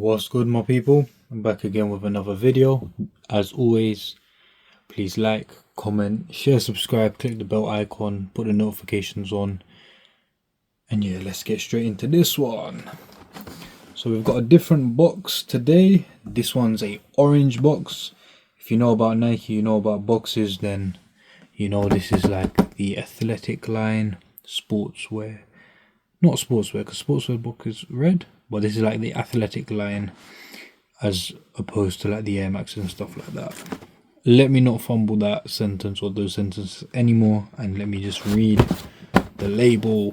What's good, my people? I'm back again with another video. As always, please like, comment, share, subscribe, click the bell icon, put the notifications on, and yeah, let's get straight into this one. So we've got a different box today. This one's a orange box. If you know about Nike, you know about boxes, then you know this is like the athletic line, sportswear. Not sportswear, because sportswear book is red, but this is like the athletic line as opposed to like the Air Max and stuff like that. Let me not fumble that sentence or those sentences anymore, and let me just read the label.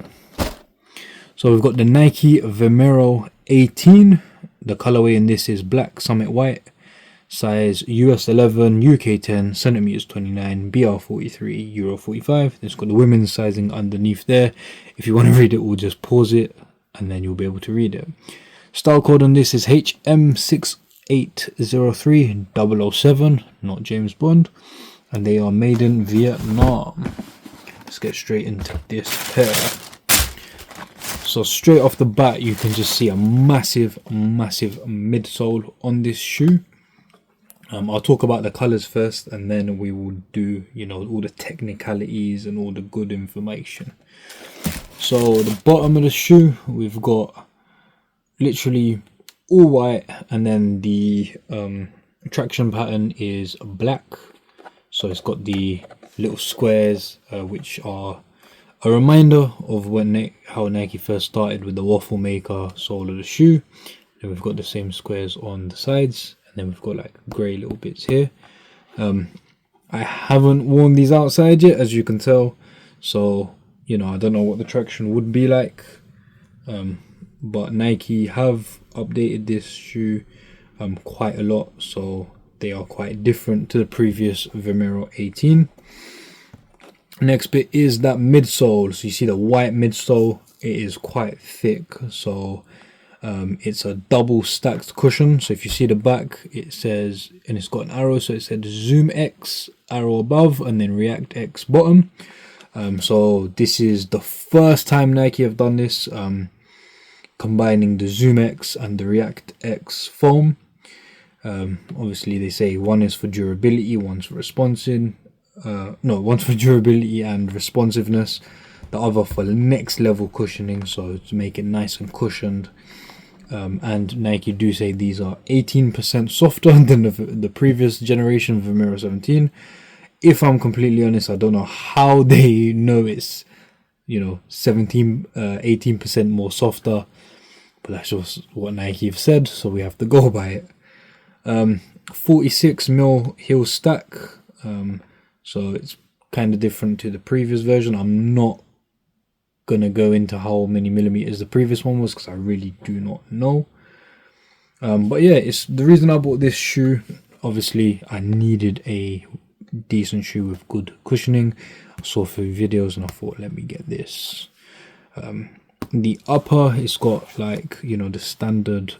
So we've got the Nike Vomero 18. The colorway in this is black summit white. Size US 11, UK 10, centimeters 29, BR 43, Euro 45. It's got the women's sizing underneath there. If you want to read it, we'll just pause it and then you'll be able to read it. Style code on this is HM6803-007, not James Bond, and they are made in Vietnam. Let's get straight into this pair. So straight off the bat, you can just see a massive midsole on this shoe. I'll talk about the colors first, and then we will do, you know, all the technicalities and all the good information. So the bottom of the shoe, we've got literally all white, and then the traction pattern is black. So it's got the little squares, which are a reminder of when how Nike first started with the waffle maker sole of the shoe. Then we've got the same squares on the sides. Then we've got like grey little bits here. I haven't worn these outside yet, as you can tell, so you know, I don't know what the traction would be like, but Nike have updated this shoe quite a lot, so they are quite different to the previous Vomero 18. Next bit is that midsole. So you see the white midsole, it is quite thick, so it's a double stacked cushion. So if you see the back, it says, and it's got an arrow, so it said Zoom X arrow above and then React X bottom. So this is the first time Nike have done this, combining the Zoom X and the React X foam. Obviously they say one is for durability, one's for one's for durability and responsiveness, the other for next level cushioning, so to make it nice and cushioned. And Nike do say these are 18% softer than the previous generation Vomero 17. If I'm completely honest, I don't know how they know it's, you know, 18% more softer, but that's just what Nike have said, so we have to go by it. 46mm heel stack, so it's kind of different to the previous version. I'm not gonna go into how many millimeters the previous one was because I really do not know, but yeah, it's the reason I bought this shoe. Obviously I needed a decent shoe with good cushioning. I saw a few videos and I thought, let me get this. The upper, it's got like, you know, the standard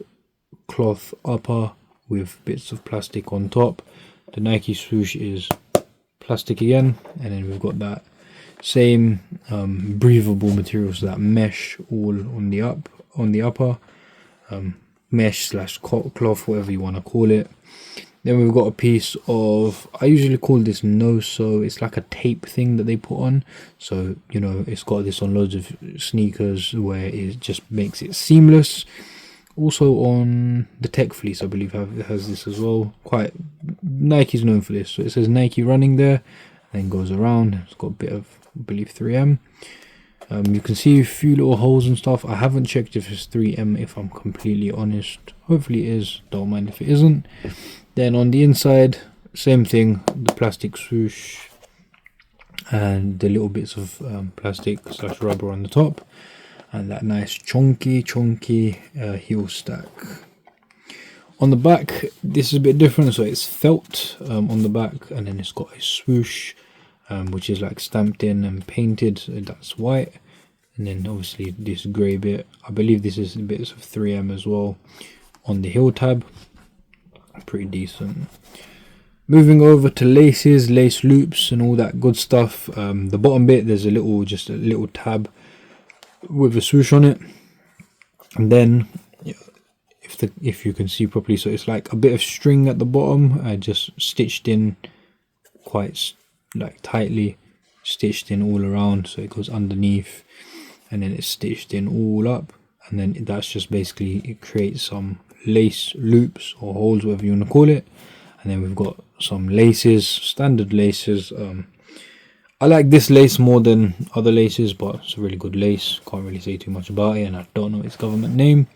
cloth upper with bits of plastic on top. The Nike swoosh is plastic again, and then we've got that same breathable materials, that mesh all on the upper, mesh slash cloth, whatever you want to call it. Then we've got a piece of, I usually call this no-sew, it's like a tape thing that they put on. So, you know, it's got this on loads of sneakers where it just makes it seamless. Also on the Tech Fleece, I believe, has this as well. Quite, Nike's known for this. So it says Nike running there, and then goes around. It's got a bit of, I believe, 3M. You can see a few little holes and stuff. I haven't checked if it's 3M, if I'm completely honest. Hopefully it is, don't mind if it isn't. Then on the inside, same thing, the plastic swoosh and the little bits of plastic slash rubber on the top, and that nice chunky heel stack. On the back, this is a bit different, so it's felt on the back, and then it's got a swoosh, which is like stamped in and painted, that's white, and then obviously this grey bit, I believe this is bits of 3M as well on the heel tab. Pretty decent. Moving over to laces, lace loops and all that good stuff. The bottom bit, there's just a little tab with a swoosh on it, and then if you can see properly. So it's like a bit of string at the bottom, just stitched in quite like tightly, stitched in all around, so it goes underneath and then it's stitched in all up, and then that's just basically, it creates some lace loops or holes, whatever you want to call it. And then we've got some laces, standard laces. I like this lace more than other laces, but it's a really good lace. Can't really say too much about it, and I don't know its government name.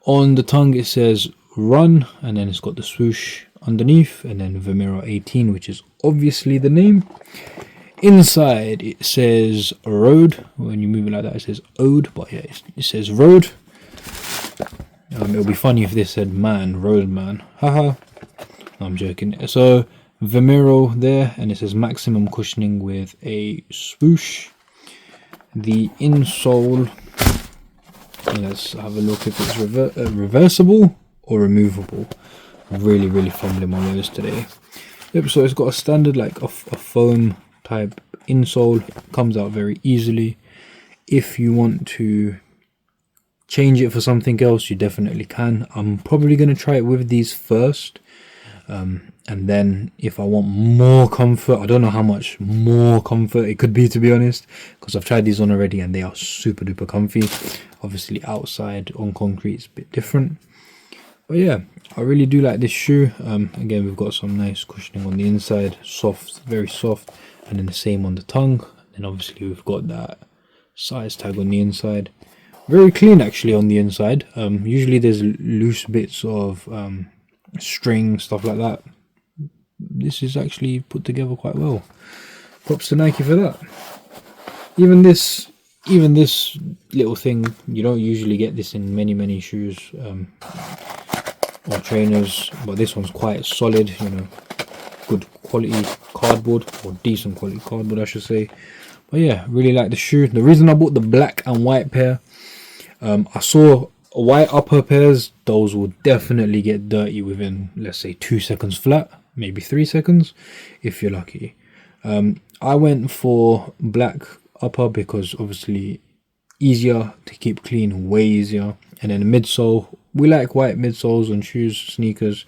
On the tongue it says Run, and then it's got the swoosh underneath, and then Vomero 18, which is obviously the name. Inside it says Road. When you move it like that, it says Ode, but yeah, it says Road. It'll be funny if this said Man, Road Man. Haha. No, I'm joking. So Vomero there, and it says maximum cushioning with a swoosh. The insole, let's have a look if it's reversible or removable. Really fumbling my words today. Yep, so it's got a standard like a foam type insole, comes out very easily. If you want to change it for something else, you definitely can. I'm probably going to try it with these first, and then if I want more comfort, I don't know how much more comfort it could be, to be honest, because I've tried these on already and they are super duper comfy. Obviously outside on concrete it's a bit different, but yeah, I really do like this shoe. Again, we've got some nice cushioning on the inside, soft, very soft, and then the same on the tongue. And obviously we've got that size tag on the inside. Very clean actually on the inside. Usually there's loose bits of string, stuff like that. This is actually put together quite well. Props to Nike for that. Even this little thing, you don't usually get this in many shoes or trainers, but this one's quite solid, you know, good quality cardboard, or decent quality cardboard I should say. But yeah, really like the shoe. The reason I bought the black and white pair, I saw white upper pairs, those will definitely get dirty within, let's say, 2 seconds flat, maybe 3 seconds if you're lucky. I went for black upper because obviously easier to keep clean, way easier. And then the midsole, we like white midsoles on shoes, sneakers.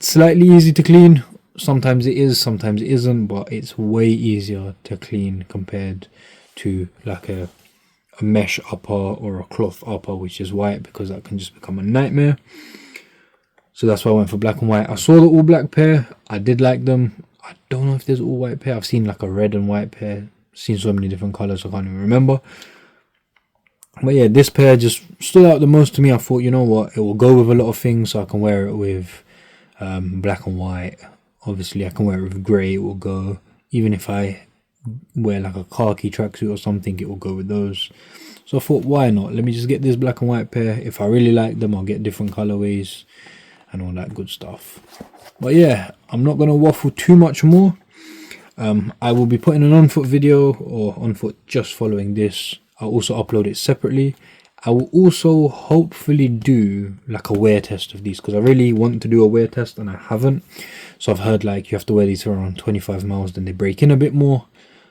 Slightly easy to clean, sometimes it is, sometimes it isn't, but it's way easier to clean compared to like a mesh upper or a cloth upper, which is white, because that can just become a nightmare. So that's why I went for black and white. I saw the all black pair, I did like them. I don't know if there's all white pair. I've seen like a red and white pair, seen so many different colors I can't even remember. But yeah, this pair just stood out the most to me. I thought, you know what, it will go with a lot of things, so I can wear it with black and white. Obviously I can wear it with grey, it will go. Even if I wear like a khaki tracksuit or something, it will go with those. So I thought, why not, let me just get this black and white pair. If I really like them, I'll get different colorways and all that good stuff. But yeah, I'm not going to waffle too much more. I will be putting an on foot video, or on foot just following this. I'll also upload it separately. I will also hopefully do like a wear test of these, because I really want to do a wear test and I haven't. So I've heard like you have to wear these for around 25 miles, then they break in a bit more.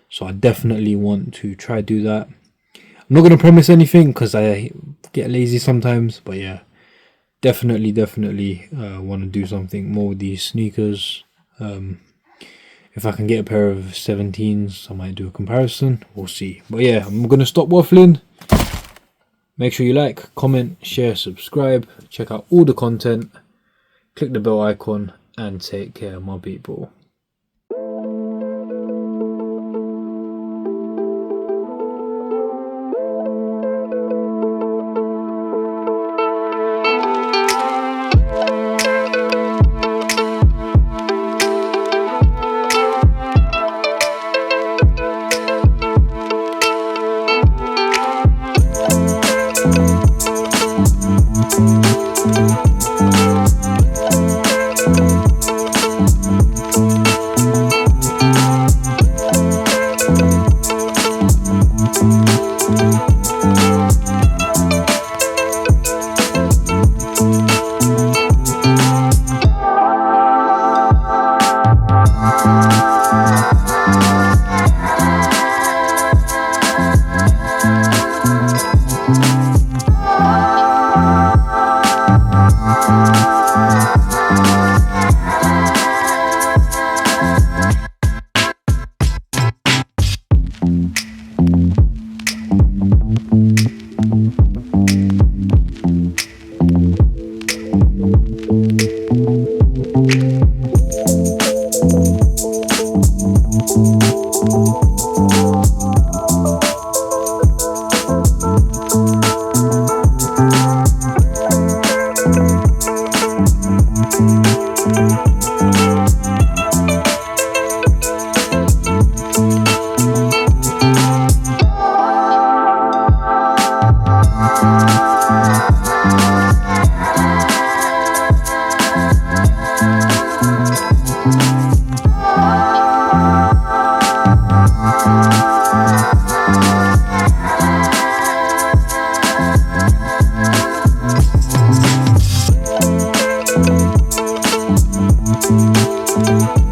So I definitely want to try do that. I'm not going to promise anything because I get lazy sometimes, but yeah, definitely want to do something more with these sneakers. If I can get a pair of 17s, I might do a comparison. We'll see. But yeah, I'm going to stop waffling. Make sure you like, comment, share, subscribe. Check out all the content. Click the bell icon and take care, my people. bye.